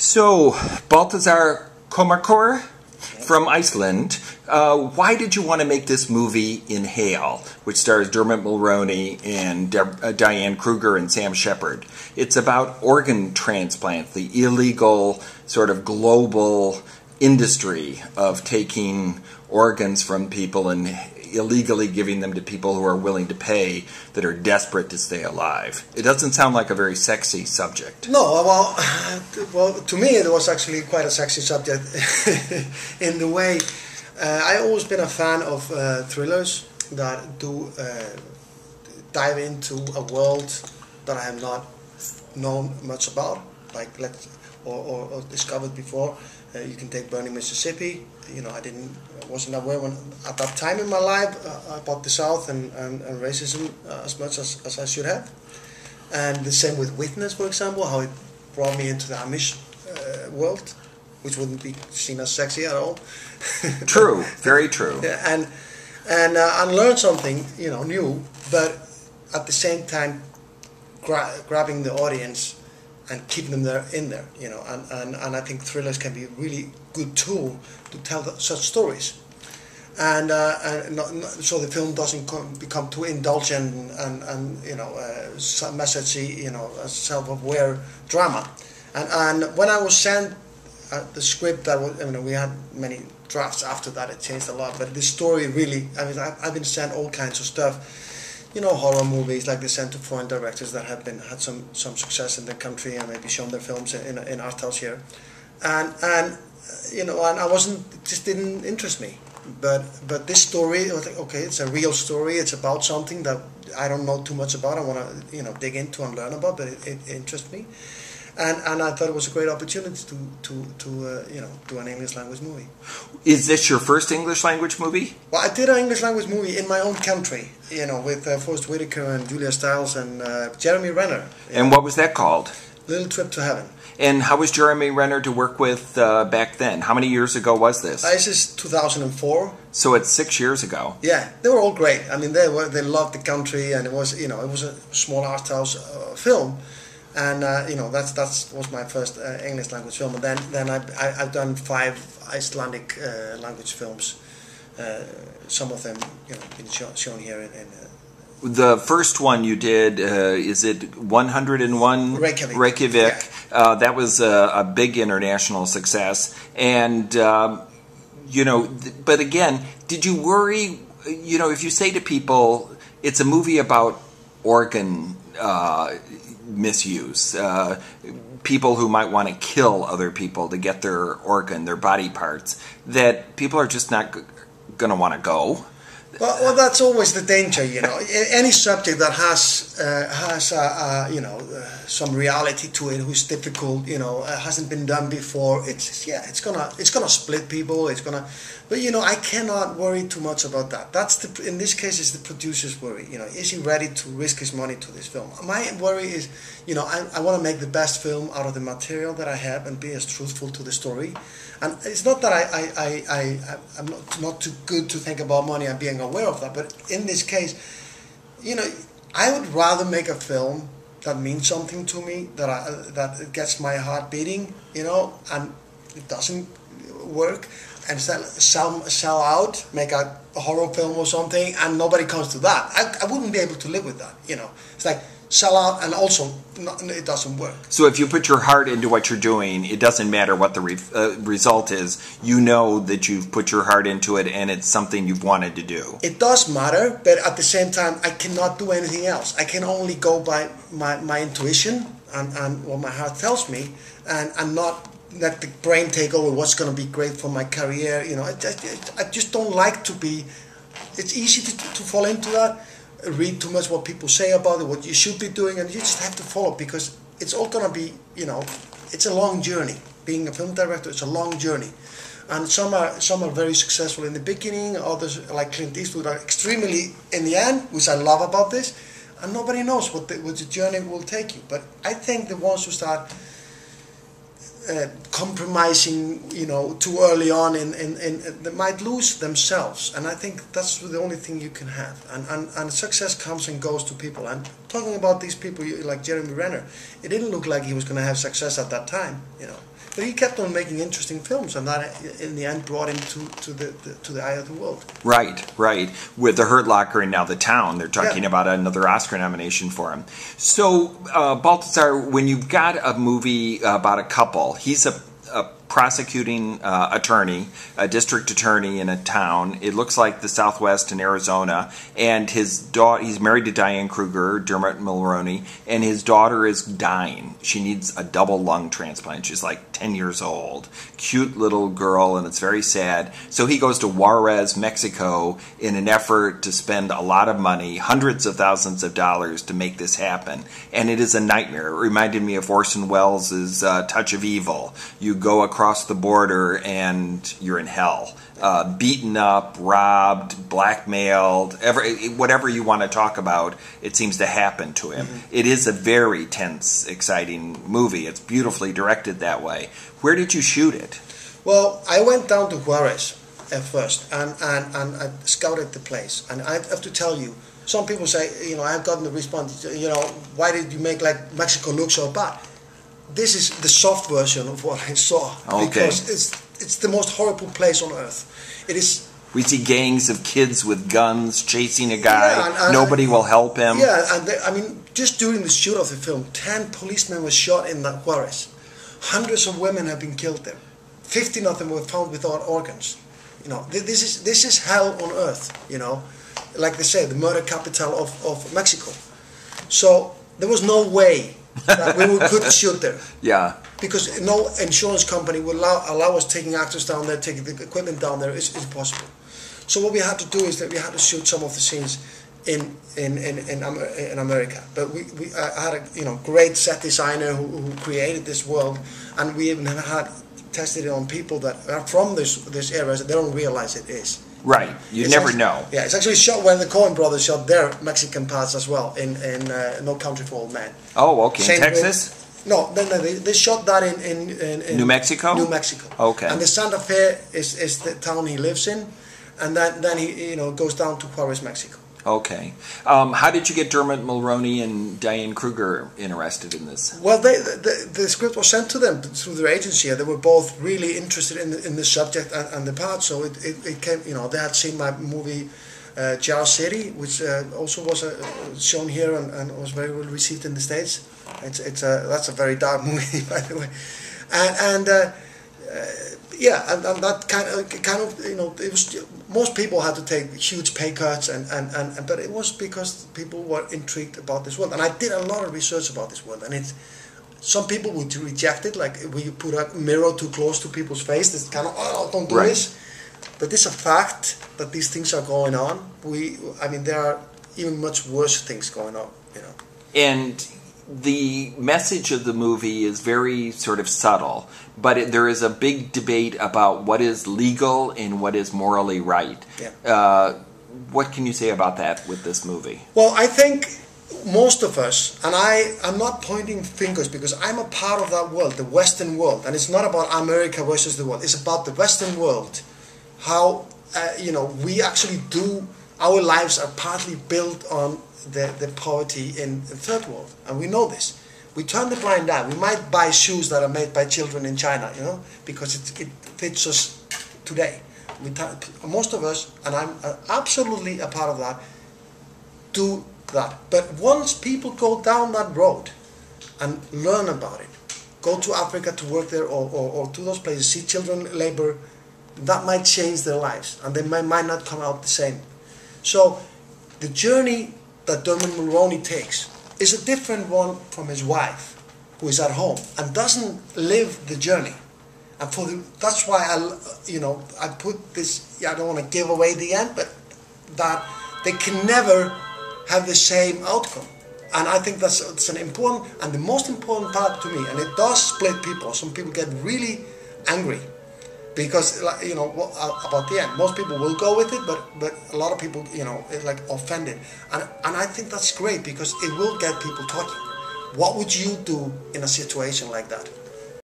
So, Baltasar Kormakur from Iceland, why did you want to make this movie Inhale, which stars Dermot Mulroney and Diane Kruger and Sam Shepard? It's about organ transplant, the illegal sort of global industry of taking organs from people and illegally giving them to people who are willing to pay, that are desperate to stay alive. It doesn't sound like a very sexy subject. No, well, to me it was actually quite a sexy subject in the way I've always been a fan of thrillers that do dive into a world that I have not known much about, like or discovered before. You can take Burning Mississippi. You know, I wasn't aware at that time in my life about the South and racism as much as I should have. And the same with Witness, for example, how it brought me into the Amish world, which wouldn't be seen as sexy at all. True, very true. Yeah, and learn something, new, but at the same time grabbing the audience and keeping them in there, and I think thrillers can be a really good tool to tell such stories, and so the film doesn't become too indulgent and messagey, self-aware drama. And when I was sent the script, we had many drafts after that. It changed a lot, but the story really, I've been sent all kinds of stuff. Horror movies like they sent to foreign directors that had some success in the country and maybe shown their films in art house here, and I it just didn't interest me. But this story, I was like, okay, it's a real story. It's about something that I don't know too much about. I want to dig into and learn about, but it interests me. And I thought it was a great opportunity to do an English language movie. Is this your first English language movie? Well, I did an English language movie in my own country, with Forrest Whitaker and Julia Stiles and Jeremy Renner. And what was that called? Little Trip to Heaven. And how was Jeremy Renner to work with back then? How many years ago was this? This is 2004. So it's 6 years ago. Yeah, they were all great. I mean, they loved the country, and it was a small art house film. And that was my first English language film, and then I've done 5 Icelandic language films. Some of them, been shown here in the first one you did, is it 101 Reykjavik? Yeah. That was a big international success, and but again, did you worry? If you say to people, it's a movie about organ misuse, people who might want to kill other people to get their organ, their body parts, that people are just not going to want to go. Well, that's always the danger, Any subject that has some reality to it, who's difficult, hasn't been done before. It's gonna split people. But I cannot worry too much about that. In this case, it's the producer's worry. Is he ready to risk his money to this film? My worry is, I want to make the best film out of the material that I have and be as truthful to the story. And it's not that I'm not too good to think about money and being aware of that, but in this case, I would rather make a film that means something to me, that gets my heart beating, and it doesn't work, and sell out, make a horror film or something, and nobody comes to that. I wouldn't be able to live with that, It's like sell out and also it doesn't work. So if you put your heart into what you're doing, it doesn't matter what the result is. You know that you've put your heart into it and it's something you've wanted to do. It does matter, but at the same time, I cannot do anything else. I can only go by my intuition and what my heart tells me, and not let the brain take over what's going to be great for my career. I just don't like to be. It's easy to fall into that. Read too much what people say about it, what you should be doing, and you just have to follow, because it's all going to be, it's a long journey. Being a film director, it's a long journey. And some are very successful in the beginning, others, like Clint Eastwood, are extremely in the end, which I love about this, and nobody knows what the journey will take you. But I think the ones who start compromising, too early on, they might lose themselves, and I think that's the only thing you can have. And success comes and goes to people. And talking about these people like Jeremy Renner, it didn't look like he was going to have success at that time. But he kept on making interesting films, and that in the end brought him to the eye of the world. Right, right. With The Hurt Locker and now The Town, they're talking about another Oscar nomination for him. So, Baltasar, when you've got a movie about a couple, he's a prosecuting attorney, a district attorney in a town. It looks like the Southwest in Arizona, and his daughter, he's married to Diane Kruger, Dermot Mulroney, and his daughter is dying. She needs a double lung transplant. She's like 10 years old. Cute little girl, and it's very sad. So he goes to Juarez, Mexico, in an effort to spend a lot of money, hundreds of thousands of dollars, to make this happen. And it is a nightmare. It reminded me of Orson Welles' Touch of Evil. You go across the border and you're in hell. Beaten up, robbed, blackmailed, whatever you want to talk about, it seems to happen to him. Mm-hmm. It is a very tense, exciting movie. It's beautifully directed that way. Where did you shoot it? Well, I went down to Juarez at first, and I scouted the place. And I have to tell you, some people say, I've gotten the response, why did you make like Mexico look so bad? This is the soft version of what I saw, because it's the most horrible place on earth. It is. We see gangs of kids with guns chasing a guy. And nobody will help him. Yeah, and just during the shoot of the film, 10 policemen were shot in that Juarez. Hundreds of women have been killed there. 15 of them were found without organs. This is hell on earth. Like they say, the murder capital of Mexico. So there was no way that we could shoot there. Yeah. Because no insurance company would allow us taking actors down there, taking the equipment down there. It's impossible. So what we had to do is that we had to shoot some of the scenes in America. But I had a great set designer who created this world, and we even had tested it on people that are from this area, so they don't realize it is. Right, it's never know. Yeah, it's actually shot when the Coen brothers shot their Mexican parts as well in No Country for Old Men. Oh, okay. In Texas? No, they shot that in New Mexico? New Mexico. Okay. And the Santa Fe is the town he lives in, and then he goes down to Juarez, Mexico. Okay. How did you get Dermot Mulroney and Diane Kruger interested in this? Well, the script was sent to them through their agency. They were both really interested in the subject and the part. So it came. They had seen my movie Jar City, which also was shown here and was very well received in the States. That's a very dark movie, by the way, and that kind of it was. Most people had to take huge pay cuts, but it was because people were intrigued about this world, and I did a lot of research about this world, and some people would reject it, like when you put a mirror too close to people's face, it's kind of don't do this. But it's a fact that these things are going on. There are even much worse things going on, And the message of the movie is very sort of subtle, but there is a big debate about what is legal and what is morally right. Yeah. What can you say about that with this movie? Well, I think most of us, and I'm not pointing fingers because I'm a part of that world, the Western world, and it's not about America versus the world. It's about the Western world. How we actually our lives are partly built on the poverty in the third world, and we know this. We turn the blind eye. We might buy shoes that are made by children in China, because it fits us today. Most of us, and I'm absolutely a part of that, do that. But once people go down that road and learn about it, go to Africa to work there or to those places, see children labor, that might change their lives, and they might not come out the same. So the journey that Dermot Mulroney takes is a different one from his wife, who is at home and doesn't live the journey. And that's why I put this. I don't want to give away the end, but that they can never have the same outcome. And I think that's an important and the most important part to me. And it does split people. Some people get really angry because about the end. Most people will go with it, but a lot of people offended. And I think that's great because it will get people talking. What would you do in a situation like that?